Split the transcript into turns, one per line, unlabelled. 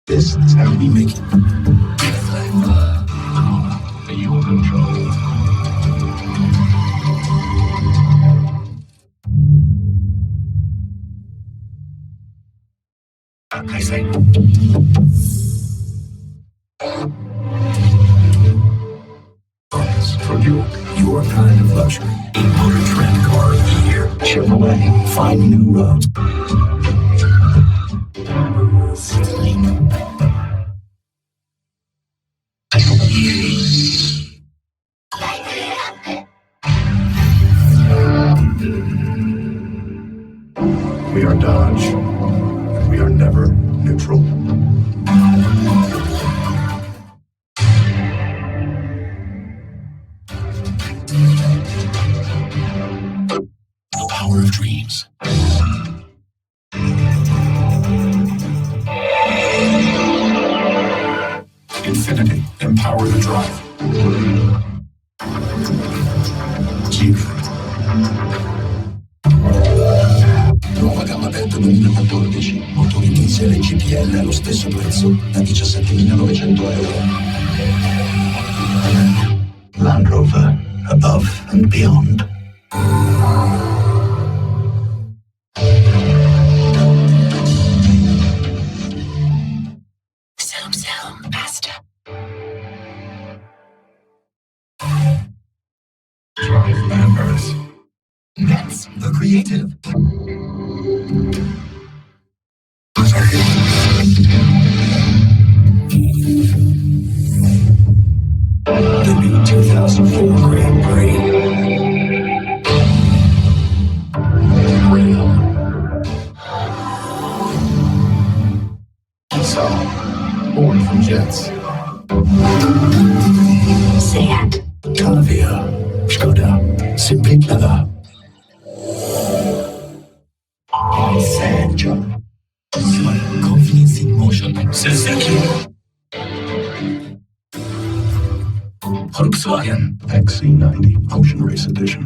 This is how we make it. Your control. I say. For your kind of luxury. A motor trend car of the year. Chevrolet. Find new roads. We are Dodge, and we are never neutral. The power of dreams. Infinity, empower the drive. Jeep. Nuova gamma Delta 2014, motori diesel e GPL allo stesso prezzo, da 17.900 euro. Land Rover, above and beyond. Sound, master. Drive members. That's the creative. The new 2004 Grand Prix. Rail. Saw. Born from jets. Seat. Calavia. Skoda. Simply clever. Sanjo. Smile. Confidence in motion. Suzuki. Volkswagen XC90 Ocean Race Edition.